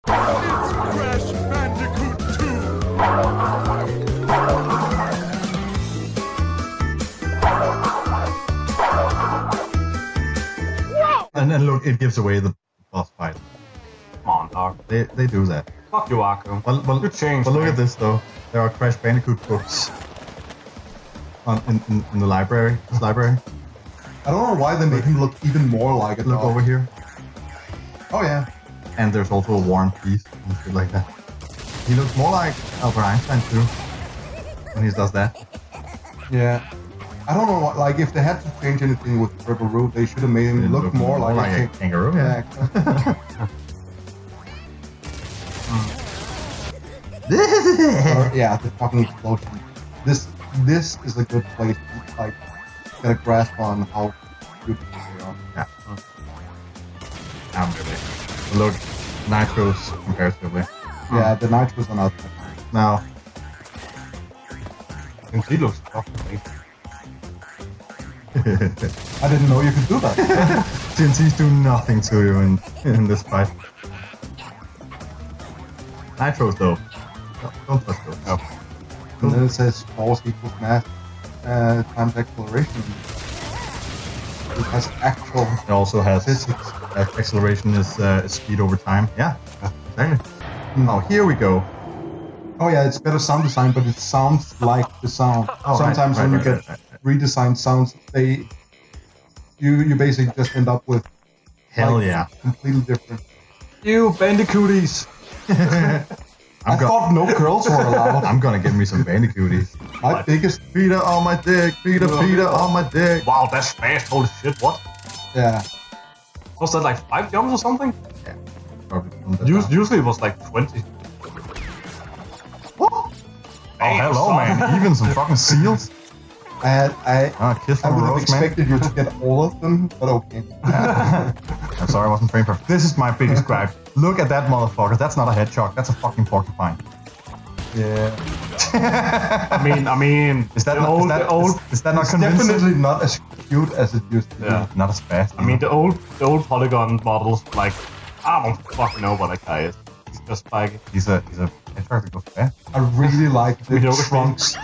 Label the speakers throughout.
Speaker 1: Crash Bandicoot 2!
Speaker 2: And then look, it gives away the boss fight.
Speaker 3: Come on, dog.
Speaker 2: They do that.
Speaker 3: Fuck you, Akko.
Speaker 2: But
Speaker 3: You changed,
Speaker 2: look
Speaker 3: man.
Speaker 2: at this though. There are Crash Bandicoot books in the library. This library.
Speaker 4: I don't know why they make him look even more like a
Speaker 2: Look
Speaker 4: dog.
Speaker 2: over here.
Speaker 4: Oh yeah.
Speaker 2: And there's also a War and Peace and shit like that. He looks more like Albert Einstein too when he does that.
Speaker 4: Yeah. I don't know what, like, if they had to change anything with Purple Root, they should have made him look more like
Speaker 2: a kangaroo.
Speaker 4: Yeah. Or, yeah, the fucking explosion. This is a good place to, like, get a grasp on how good they are.
Speaker 2: Yeah. Really. Look, Nitros comparatively.
Speaker 4: Yeah, the Nitros are not.
Speaker 2: Now,
Speaker 3: He looks fucking amazing.
Speaker 4: I didn't know you could do that.
Speaker 2: TNTs do nothing to you in this fight. Nitros though. No, don't touch those. No.
Speaker 4: And then it says force equals mass times acceleration. It has actual
Speaker 2: It also has
Speaker 4: physics.
Speaker 2: acceleration is speed over time. Yeah, exactly. Oh, here we go.
Speaker 4: Oh yeah, it's better sound design, but it sounds like the sound.
Speaker 2: Oh,
Speaker 4: Sometimes
Speaker 2: right,
Speaker 4: when you
Speaker 2: right,
Speaker 4: get
Speaker 2: right.
Speaker 4: redesigned sounds, you basically just end up with
Speaker 2: Hell yeah.
Speaker 4: completely different.
Speaker 3: You bandicooties!
Speaker 4: I thought no girls were allowed.
Speaker 2: I'm gonna get me some Bandicooties.
Speaker 4: My biggest,
Speaker 2: Peter on my dick, Peter on my dick.
Speaker 3: Wow, that's fast, holy shit, what?
Speaker 4: yeah.
Speaker 3: Was that like 5 jumps or something?
Speaker 2: Yeah, probably.
Speaker 3: Usually it was like 20.
Speaker 2: What? Oh, hello, man. Even some fucking seals. Kiss
Speaker 4: I
Speaker 2: from a
Speaker 4: would have
Speaker 2: rose, man.
Speaker 4: expected you to get all of them, but okay.
Speaker 2: I'm sorry, I wasn't frame perfect. This is my biggest gripe. Look at that motherfucker. That's not a hedgehog. That's a fucking porcupine.
Speaker 4: Yeah.
Speaker 3: I mean,
Speaker 2: Is that
Speaker 3: the
Speaker 2: not?
Speaker 3: old,
Speaker 2: Is that not
Speaker 4: It's
Speaker 2: convincing?
Speaker 4: definitely not as cute as it used to be.
Speaker 3: Yeah.
Speaker 2: Not as fast.
Speaker 3: I mean, the old polygon models, like, I don't fucking know what that guy is. He's just like,
Speaker 2: he's a hedgehog that goes fast.
Speaker 4: I really like the
Speaker 3: Mediocre
Speaker 4: trunks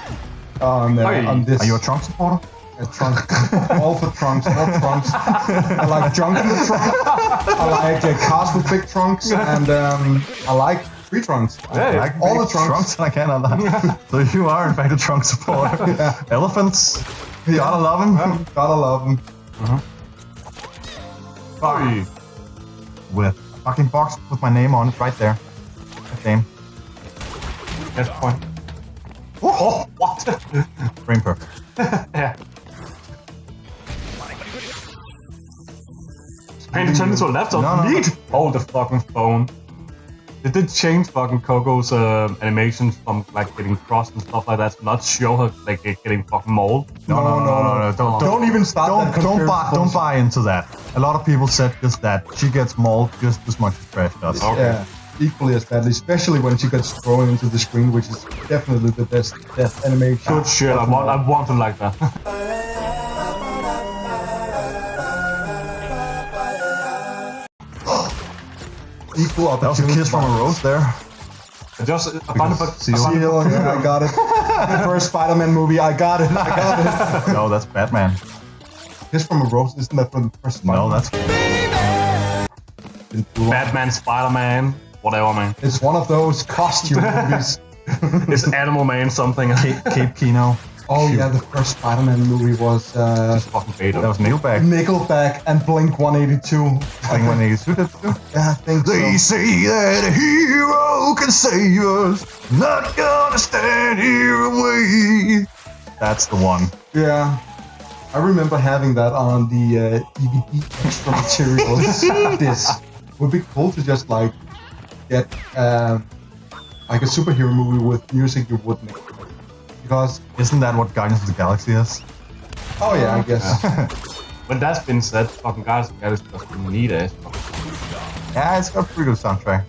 Speaker 4: on this.
Speaker 2: Are you a trunk supporter?
Speaker 4: Trunk. All for trunks, all trunks. I like junk in the trunk. I like cars with big trunks, and I like tree trunks.
Speaker 3: Yeah,
Speaker 2: I like
Speaker 4: all the
Speaker 2: big
Speaker 4: trunks.
Speaker 2: I cannot lie. So you are in fact a trunk supporter.
Speaker 4: Yeah.
Speaker 2: Elephants. You gotta love them.
Speaker 4: Gotta love them.
Speaker 3: sorry.
Speaker 2: With a fucking box with my name on it right there. Same.
Speaker 3: Yes, point. Oh, what?
Speaker 2: Frame perfect.
Speaker 3: Yeah. Paint it turned into a laptop.
Speaker 2: No.
Speaker 3: Neat. Hold the fucking phone. They did change fucking Coco's animations from like getting crossed and stuff like that to not show her like getting fucking mauled.
Speaker 2: No.
Speaker 4: Don't even start.
Speaker 2: Don't buy into that. A lot of people said just that she gets mauled just as much as Crash does.
Speaker 3: Okay.
Speaker 4: Yeah, equally as badly, especially when she gets thrown into the screen, which is definitely the best death animation.
Speaker 3: Good shit. I want to like that.
Speaker 4: Equal
Speaker 2: That was a
Speaker 4: opportunity.
Speaker 2: kiss from a rose there.
Speaker 3: I found it.
Speaker 4: Seal, yeah, I got it. The first Spider-Man movie, I got it.
Speaker 2: No, that's Batman.
Speaker 4: Kiss from a Rose, isn't that from the first Spider-Man?
Speaker 2: No, that's
Speaker 3: Batman, Spider-Man, whatever, man.
Speaker 4: It's one of those costume movies.
Speaker 3: It's Animal Man something.
Speaker 2: Cape Kino.
Speaker 4: Oh yeah, the first Spider-Man movie was
Speaker 3: Fucking beta.
Speaker 2: That was Nickelback.
Speaker 4: Nickelback and Blink-182.
Speaker 2: I think when they suited it too.
Speaker 4: Yeah, I think
Speaker 2: They
Speaker 4: so.
Speaker 2: say that a hero can save us. Not gonna stand here and wait. That's the one.
Speaker 4: Yeah. I remember having that on the DVD extra materials disc. Would be cool to just like get like a superhero movie with music you would make. Because
Speaker 2: Isn't that what Guardians of the Galaxy is?
Speaker 4: oh yeah, I guess.
Speaker 3: When that's been said, fucking Guardians of the Galaxy doesn't need it.
Speaker 2: Yeah, it's got a pretty good soundtrack.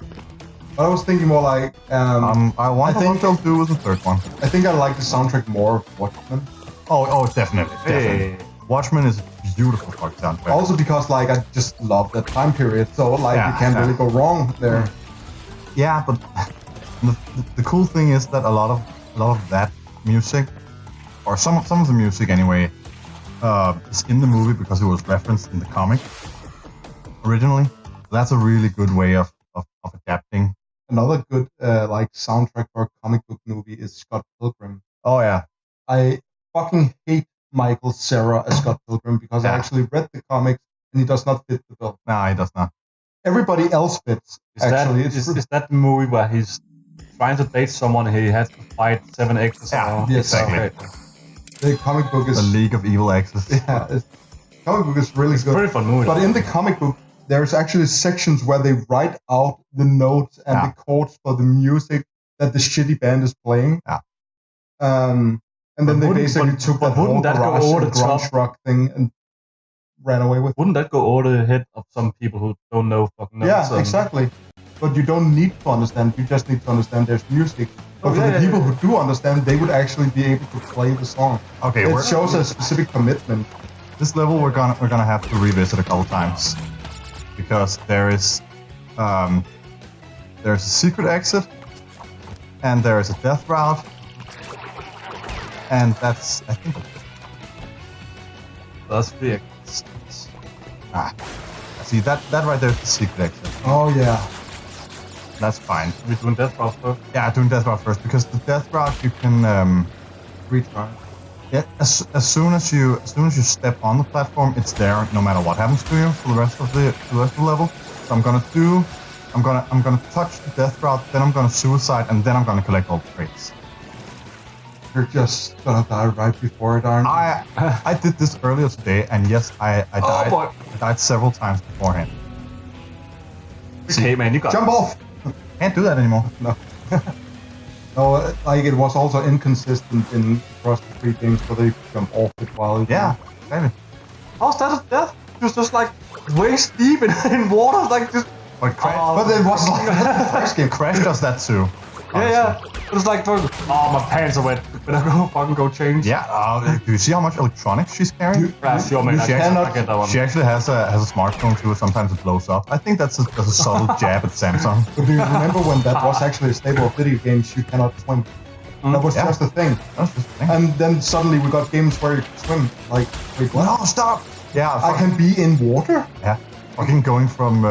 Speaker 4: But I was thinking more like
Speaker 2: I want
Speaker 4: I think-
Speaker 2: they'll do with the third one.
Speaker 4: I think I like the soundtrack more of Watchmen.
Speaker 2: Oh, definitely.
Speaker 3: Hey.
Speaker 2: Watchmen is a beautiful fucking soundtrack.
Speaker 4: Also because like I just love that time period, so like
Speaker 2: Yeah,
Speaker 4: you can't
Speaker 2: yeah.
Speaker 4: really go wrong there.
Speaker 2: Yeah, but the cool thing is that a lot of that music, or some of the music anyway, is in the movie because it was referenced in the comic originally. That's a really good way of adapting.
Speaker 4: Another good like soundtrack for a comic book movie is Scott Pilgrim.
Speaker 2: Oh yeah,
Speaker 4: I fucking hate Michael Cera as Scott Pilgrim because I actually read the comics and he does not fit the bill.
Speaker 2: no, he does not.
Speaker 4: Everybody else fits.
Speaker 3: Is
Speaker 4: Actually,
Speaker 3: that the movie where he's trying to date someone and he has to fight 7 exes?
Speaker 2: Yeah,
Speaker 4: yes,
Speaker 2: exactly.
Speaker 3: Okay.
Speaker 4: the comic book is
Speaker 2: The League of Evil Exes.
Speaker 4: yeah, the comic book is really good.
Speaker 3: Pretty fun movie.
Speaker 4: But in the comic book, there's actually sections where they write out the notes and the chords for the music that the shitty band is playing.
Speaker 2: Yeah.
Speaker 4: And then they basically took that whole
Speaker 3: wouldn't that go
Speaker 4: garage
Speaker 3: over
Speaker 4: and
Speaker 3: the top?
Speaker 4: grunge rock thing and ran away with it.
Speaker 3: Wouldn't that go over the head of some people who don't know fucking notes?
Speaker 4: Yeah, exactly. But you don't need to understand. You just need to understand there's music. But for the people who do understand, they would actually be able to play the song.
Speaker 2: Okay,
Speaker 4: It shows a specific commitment.
Speaker 2: this level we're gonna have to revisit a couple times because there's a secret exit and there is a death route, and that's I think
Speaker 3: That's the
Speaker 2: see that right there is the secret exit.
Speaker 4: Oh yeah.
Speaker 2: That's fine.
Speaker 3: We're doing Death Route first.
Speaker 2: Yeah, doing death route first because the death route you can
Speaker 4: Retry.
Speaker 2: yeah as soon as you step on the platform, it's there no matter what happens to you for the rest of the level. So I'm gonna touch the death route, then I'm gonna suicide, and then I'm gonna collect all the crates.
Speaker 4: You're just gonna die right before it, aren't you?
Speaker 2: I did this earlier today, and yes, I died.
Speaker 3: boy.
Speaker 2: I died several times beforehand.
Speaker 3: Okay, man, you got
Speaker 4: Jump off!
Speaker 2: Can't do that anymore.
Speaker 4: No. No, like it was also inconsistent in across the 3 games where they jump off it while you
Speaker 2: Yeah, maybe.
Speaker 3: How's that a death? It was just like waist deep in water, like just.
Speaker 2: But Crash,
Speaker 4: But it was like the first game.
Speaker 2: Crash does that too.
Speaker 3: Yeah. It was like, oh, my pants are wet. Better go change.
Speaker 2: Yeah. Do you see how much electronics she's carrying?
Speaker 3: Sure, man. I get that one.
Speaker 2: She actually has a smartphone too. Sometimes it blows up. I think that's a subtle jab at Samsung.
Speaker 4: But do you remember when that was actually a staple of video games? You cannot swim. That was just a thing.
Speaker 2: That's just the thing.
Speaker 4: And then suddenly we got games where you can swim. Like, wait, what?
Speaker 2: No, stop! Yeah,
Speaker 4: I can be in water?
Speaker 2: Yeah, fucking going from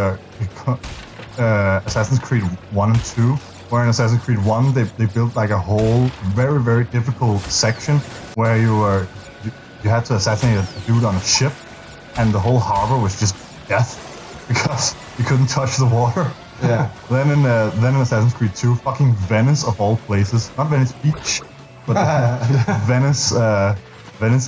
Speaker 2: Assassin's Creed 1 and 2, where in Assassin's Creed 1 they built like a whole very, very difficult section where you had to assassinate a dude on a ship, and the whole harbor was just death because you couldn't touch the water.
Speaker 4: Yeah.
Speaker 2: Then in Assassin's Creed 2, fucking Venice of all places, not Venice Beach, but Venice,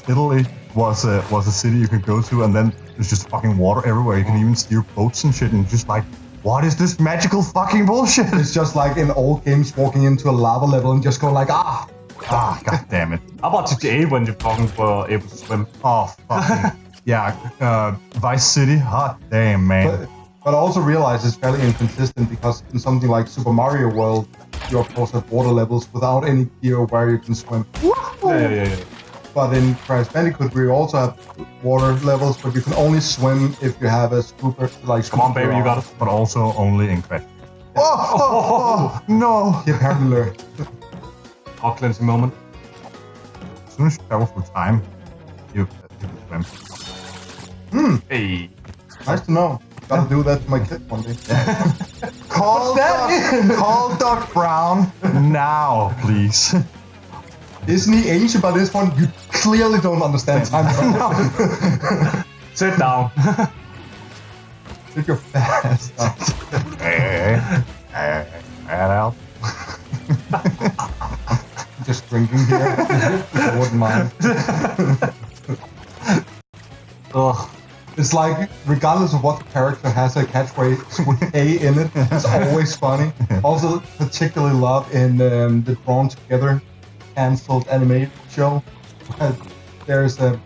Speaker 2: Italy was a city you could go to, and then there's just fucking water everywhere. You can even steer boats and shit, and just like, what is this magical fucking bullshit?
Speaker 4: It's just like in old games walking into a lava level and just go like, ah!
Speaker 2: God damn it.
Speaker 3: How about GTA when you fucking were able to swim?
Speaker 2: Oh, fucking. Yeah, Vice City, hot damn, man.
Speaker 4: But I also realize it's fairly inconsistent because in something like Super Mario World, you of course have water levels without any gear where you can swim.
Speaker 3: Yeah.
Speaker 4: But in Crash Bandicoot, we also have water levels, but you can only swim if you have a scooper. Like,
Speaker 3: Come on, baby, you got it.
Speaker 2: But also only in Crash. Oh, no!
Speaker 4: He apparently learned.
Speaker 3: Hot cleansing moment.
Speaker 2: As soon as you travel through time, you can swim.
Speaker 3: Hey.
Speaker 4: Nice to know. Gotta do that to my kid one day.
Speaker 2: Call Doc Brown now, please.
Speaker 4: Isn't he ancient by this point? You clearly don't understand time travel.
Speaker 3: Sit down.
Speaker 4: Sit your fat ass down.
Speaker 2: Hey, out.
Speaker 4: Just drinking here. I wouldn't mind.
Speaker 3: Ugh.
Speaker 4: It's like, regardless of what the character has a catchphrase with A in it, it's always funny. Also, particularly love in the Drawn Together cancelled animated show. There's a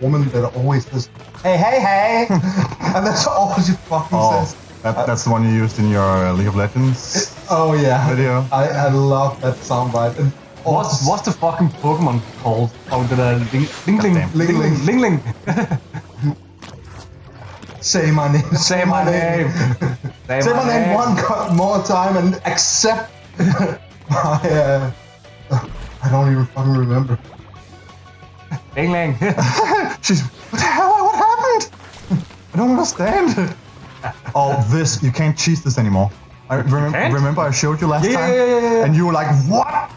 Speaker 4: woman that always says, hey, hey, hey! And that's all she fucking says.
Speaker 2: That's the one you used in your League of Legends
Speaker 4: Oh yeah.
Speaker 2: video.
Speaker 4: I love that soundbite. And
Speaker 3: What's the fucking Pokemon called? Oh,
Speaker 2: Ling.
Speaker 4: Say my name.
Speaker 3: Say my name.
Speaker 4: Say my name one more time and accept my. I don't even fucking remember.
Speaker 3: Bang Lang.
Speaker 2: She's. What the hell? What happened? I don't understand. Oh, this. You can't cheese this anymore. I remember I showed you last time?
Speaker 3: Yeah.
Speaker 2: And you were like, what?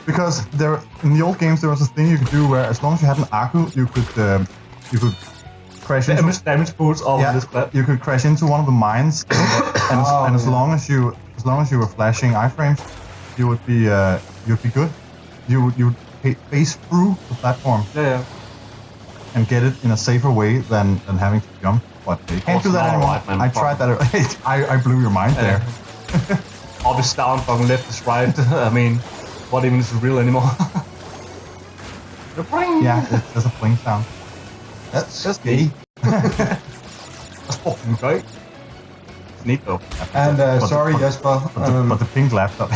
Speaker 2: Because there, in the old games, there was a thing you could do where as long as you had an Aku, you could crash into...
Speaker 3: Damage boots all on this platform.
Speaker 2: You could crash into one of the mines, and as long as you were flashing iframes, you would be good. You would face through the platform.
Speaker 3: Yeah.
Speaker 2: And get it in a safer way than having to jump. But you can't do that anymore.
Speaker 3: Right, man.
Speaker 2: I tried that. I blew your mind there.
Speaker 3: Up is down, fucking left is right. I mean, what even is real anymore?
Speaker 2: Yeah, there's a pling sound.
Speaker 4: That's gay.
Speaker 3: That's fucking great. It's neat though.
Speaker 4: And sorry, Jesper.
Speaker 2: But the pink laptop.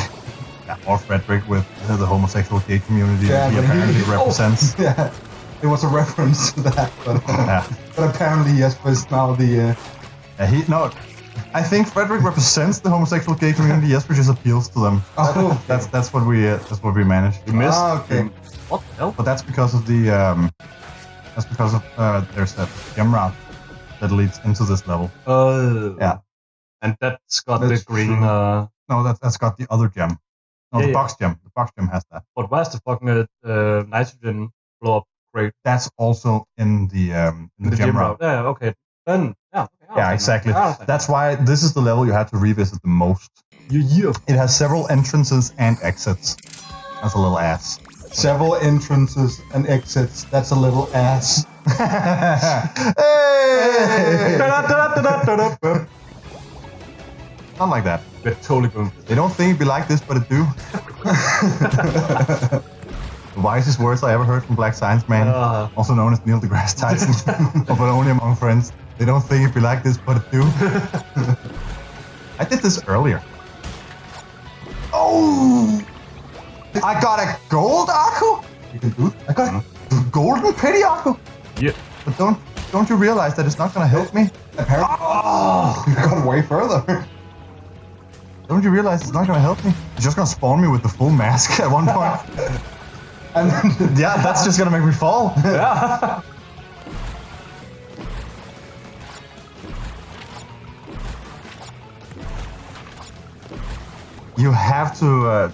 Speaker 2: Yeah, or Frederick with the homosexual gay community that he apparently represents.
Speaker 4: Yeah, it was a reference to that. But apparently Jesper is now the...
Speaker 2: I think Frederick represents the homosexual gay community. Jesper just appeals to them.
Speaker 4: Oh, okay.
Speaker 2: That's what we managed.
Speaker 3: We missed.
Speaker 4: Okay.
Speaker 3: What the hell?
Speaker 2: But that's because of the there's that gem route that leads into this level. Yeah.
Speaker 3: And that's got
Speaker 4: That's
Speaker 3: the green.
Speaker 4: true.
Speaker 2: No, that's got the other gem. No, the box gem. The box gem has that.
Speaker 3: But where's the fucking nitrogen blow up crate?
Speaker 2: That's also in the gem route.
Speaker 3: Yeah. Okay. Then yeah.
Speaker 2: Yeah, exactly. That's why this is the level you have to revisit the most. It has several entrances and exits. That's a little ass.
Speaker 4: Several entrances and exits. That's a little ass.
Speaker 2: Hey! Not like that.
Speaker 3: We're totally going.
Speaker 2: They don't think it'd be like this, but it do. The wisest words I ever heard from Black Science Man, also known as Neil deGrasse Tyson, but only among friends. They don't think it'd be like this, but it do. I did this earlier. Oh! I got a gold Aku? You can do it. I got a golden pity Aku.
Speaker 3: Yeah.
Speaker 2: But don't you realize that it's not gonna help me?
Speaker 4: Apparently, you got way further.
Speaker 2: Don't you realize it's not gonna help me? It's just gonna spawn me with the full mask at one point.
Speaker 4: And then,
Speaker 2: Yeah, that's just gonna make me fall.
Speaker 3: Yeah.
Speaker 2: You have to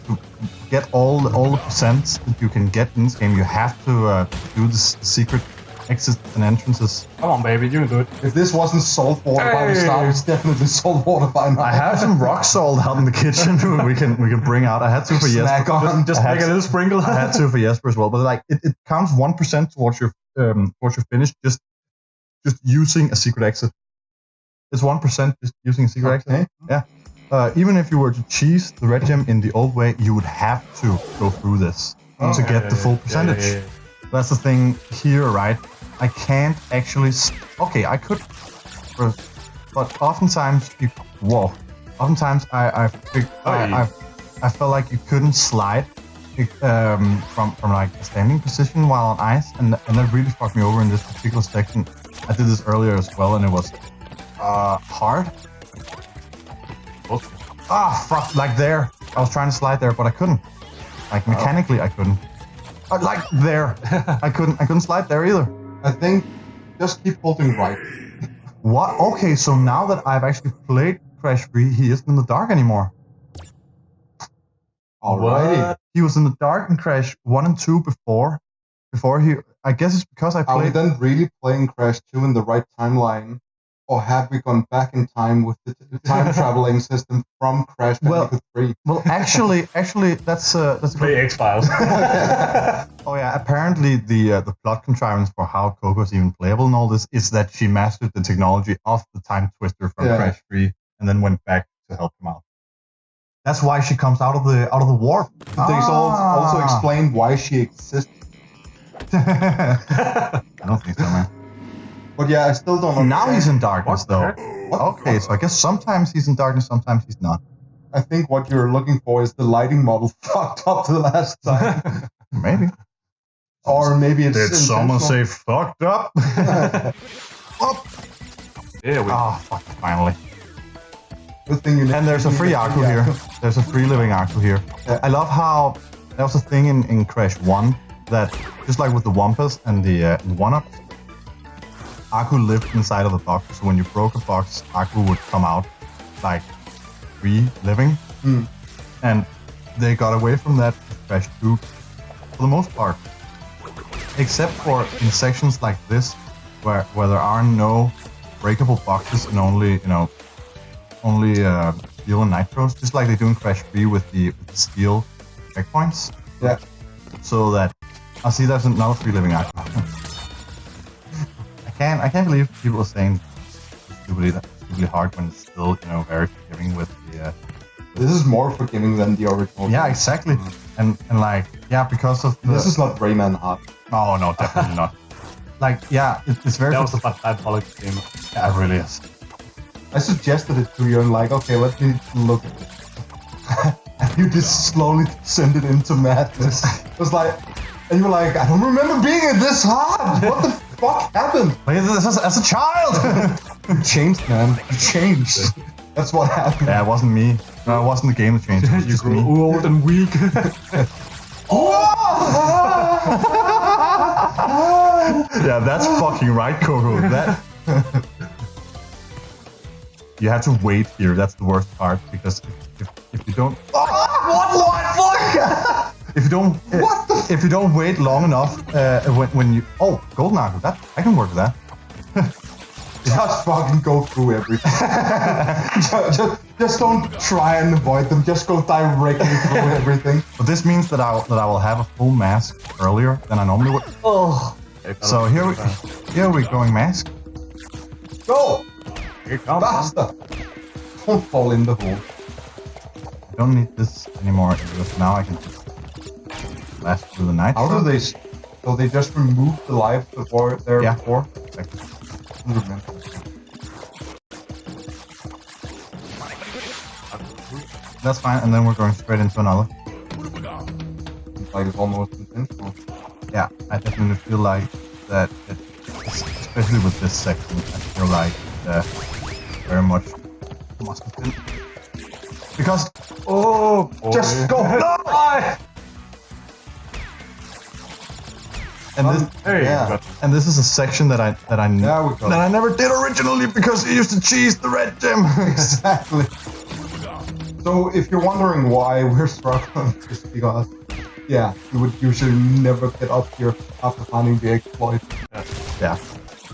Speaker 2: get all the percents that you can get in this game. You have to do the secret exits and entrances.
Speaker 3: Come on, baby, you can do it.
Speaker 4: if this wasn't salt water by the start, it's definitely salt water by now.
Speaker 2: I have some rock salt out in the kitchen we can bring out. I had to for
Speaker 4: Snack
Speaker 2: Jesper.
Speaker 4: on.
Speaker 3: Just make a little sprinkle.
Speaker 2: I had to for Jesper as well. But like it counts 1% towards your finish just using a secret exit. It's 1% just using a secret exit. Yeah. Even if you were to cheese the red gem in the old way, you would have to go through this to get the full percentage.
Speaker 3: Yeah.
Speaker 2: That's the thing here, right? I can't actually. Okay, I could, but oftentimes Oftentimes I felt like you couldn't slide from like a standing position while on ice, and that really fucked me over in this particular section. I did this earlier as well, and it was hard. Fuck! Like there, I was trying to slide there, but I couldn't. Like mechanically, I couldn't. Like there, I couldn't slide there either.
Speaker 4: I think just keep holding right.
Speaker 2: What? Okay, so now that I've actually played Crash 3, he isn't in the dark anymore.
Speaker 4: Alrighty.
Speaker 2: He was in the dark in Crash 1 and 2 before he. I guess it's because I
Speaker 4: Are we
Speaker 2: played.
Speaker 4: then really playing Crash 2 in the right timeline? Or have we gone back in time with the time traveling system from Crash Bandicoot 3?
Speaker 2: Well, actually, that's a
Speaker 3: Play X-Files.
Speaker 2: Oh yeah, apparently the plot contrivance for how Coco's even playable and all this is that she mastered the technology of the time twister from Crash 3 and then went back to help him out. That's why she comes out of the warp.
Speaker 4: They also explain why she exists.
Speaker 2: I don't think so, man.
Speaker 4: But yeah, I still don't know.
Speaker 2: Now he's in darkness, though.
Speaker 4: What?
Speaker 2: Okay, so I guess sometimes he's in darkness, sometimes he's not.
Speaker 4: I think what you're looking for is the lighting model fucked up the last time.
Speaker 2: Maybe.
Speaker 4: Or maybe it's
Speaker 2: Did someone say
Speaker 4: intentional.
Speaker 2: fucked up?
Speaker 3: Yeah, we
Speaker 2: Oh, fuck, finally.
Speaker 4: Good thing you
Speaker 2: And there's a free Aku here. There's a free living Aku here.
Speaker 4: Yeah.
Speaker 2: I love how there was a thing in Crash 1 that, just like with the Wumpas and the 1-ups, Aku lived inside of the box. So when you broke a box, Aku would come out like free living. And they got away from that in Crash 2 for the most part. Except for in sections like this, where there are no breakable boxes and only steel and nitros, just like they do in Crash 3 with the steel checkpoints.
Speaker 4: Yeah.
Speaker 2: So that I see there's another free living Aku. I can't believe people are saying it's stupidly hard when it's still very forgiving with the.
Speaker 4: This is more forgiving than the original.
Speaker 2: Yeah, exactly. And like because of
Speaker 4: This is not Rayman hard.
Speaker 2: Oh no, definitely not. Like it's very.
Speaker 3: That was a diabolic game.
Speaker 2: Yeah, it really is.
Speaker 4: I suggested it to you and like, okay, let me look at it. And you just slowly send it into madness. It was like, and you were like, I don't remember being it this hard. What the fuck happened?
Speaker 2: Like, this is, as a child.
Speaker 4: You changed, man. You changed. That's what happened.
Speaker 2: Yeah, it wasn't me. No, it wasn't the game that changed. It was
Speaker 3: You
Speaker 2: just
Speaker 3: grew
Speaker 2: me.
Speaker 3: old and weak.
Speaker 2: Yeah, that's fucking right, Coco. That. You have to wait here. That's the worst part because if you don't. If you don't wait long enough, when you golden Aku, that I can work with that.
Speaker 4: Just fucking go through everything. just don't try and avoid them. Just go directly through everything.
Speaker 2: But this means that I will have a full mask earlier than I normally would.
Speaker 4: Oh,
Speaker 2: So here we're going mask.
Speaker 4: go!
Speaker 3: Here it comes.
Speaker 4: Basta! Don't fall in the hole.
Speaker 2: I don't need this anymore because now I can just blast through the night.
Speaker 4: How do they? So they just remove the life before there
Speaker 2: Yeah.
Speaker 4: before?
Speaker 2: Exactly.
Speaker 4: I don't remember.
Speaker 2: That's fine, and then we're going straight into another.
Speaker 4: It's like it's almost intentional.
Speaker 2: Yeah, I definitely feel like that, especially with this section, I feel like very much must have been. Because,
Speaker 4: Just go!
Speaker 2: no! And this,
Speaker 3: Hey,
Speaker 4: Yeah.
Speaker 3: you got
Speaker 2: and this is a section that I
Speaker 4: There we go.
Speaker 2: that I never did originally because it used to cheese the red gem.
Speaker 4: Exactly. So if you're wondering why we're struggling, it's because, yeah, you would usually never get up here after finding the exploit.
Speaker 2: Yeah.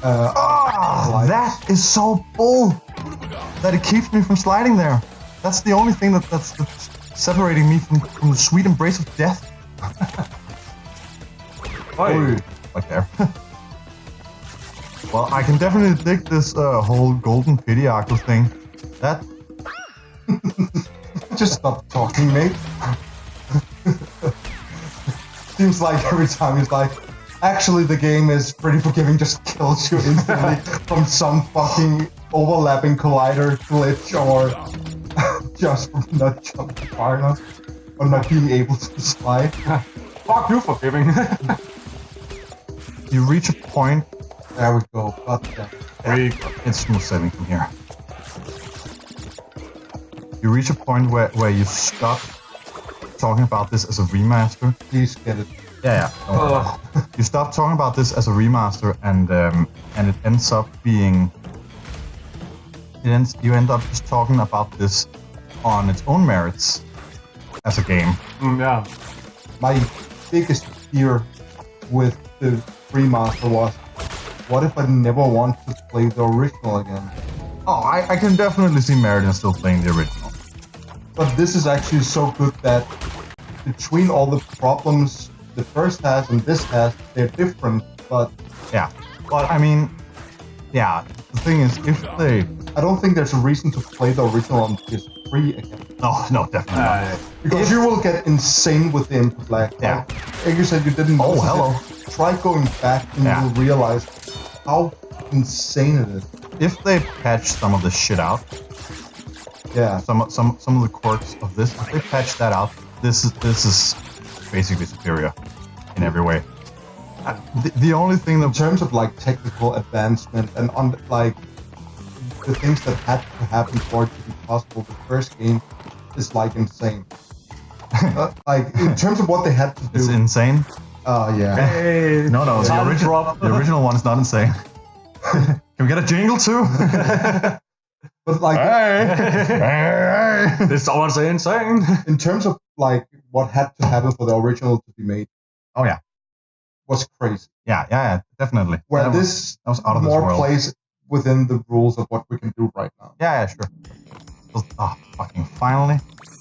Speaker 4: Like-
Speaker 2: That is so bull that it keeps me from sliding there. That's the only thing that's separating me from the sweet embrace of death.
Speaker 3: Oi.
Speaker 2: Like there. Well, I can definitely dig this whole golden pity Aku thing. That
Speaker 4: Just stop talking, mate. Seems like every time he's like, actually the game is pretty forgiving, just kills you instantly from some fucking overlapping collider glitch or just from not jumping far enough or not being able to slide.
Speaker 3: Fuck you for giving.
Speaker 2: you reach a point,
Speaker 4: There we go. Got that.
Speaker 2: it's smooth sailing from here. You reach a point where you stop talking about this as a remaster.
Speaker 4: Please get it.
Speaker 2: Yeah. Don't worry. You stop talking about this as a remaster, and it ends up being. You end up just talking about this on its own merits as a game.
Speaker 3: Yeah.
Speaker 4: My biggest fear with the remaster was, what if I never want to play the original again?
Speaker 2: Oh, I can definitely see merit in still playing the original.
Speaker 4: But this is actually so good that between all the problems the first has and this has, they're different, but
Speaker 2: Yeah, but I mean, yeah. The thing is, if they
Speaker 4: I don't think there's a reason to play the original on PS3 again.
Speaker 2: no, definitely not.
Speaker 4: Because you will get insane with the input lag.
Speaker 2: Yeah.
Speaker 4: Like you said, you didn't notice
Speaker 2: hello.
Speaker 4: it. Try going back and
Speaker 2: Yeah.
Speaker 4: you'll realize how insane it is.
Speaker 2: If they patch some of this shit out,
Speaker 4: Yeah.
Speaker 2: some of the quirks of this, if they patch that out, this is basically superior in every way. The only thing
Speaker 4: In
Speaker 2: that
Speaker 4: terms of like technical advancement and on like the things that had to happen for it to be possible. The first game is like insane. Like in terms of what they had to do.
Speaker 2: It's insane.
Speaker 4: Yeah.
Speaker 3: Hey,
Speaker 2: No, the
Speaker 3: time
Speaker 2: original,
Speaker 3: drop.
Speaker 2: the original one is not insane. Can we get a jingle too?
Speaker 4: But like
Speaker 3: Did someone say insane?
Speaker 4: in terms of like what had to happen for the original to be made.
Speaker 2: Oh yeah.
Speaker 4: Was crazy.
Speaker 2: Yeah, definitely.
Speaker 4: Where
Speaker 2: that
Speaker 4: this
Speaker 2: was out of this
Speaker 4: more
Speaker 2: world.
Speaker 4: plays within the rules of what we can do right now.
Speaker 2: Yeah, sure. Oh, fucking finally.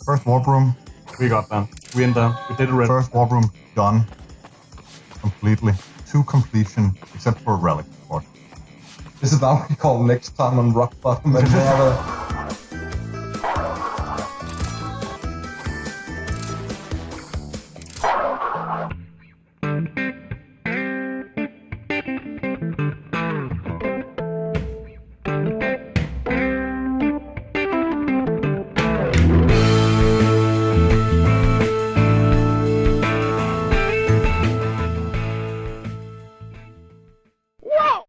Speaker 2: First warp room.
Speaker 3: We got them. We in them. We did it right.
Speaker 2: First warp room done. Completely. To completion, except for relic, of course.
Speaker 4: This is now we call next time on rock bottom and never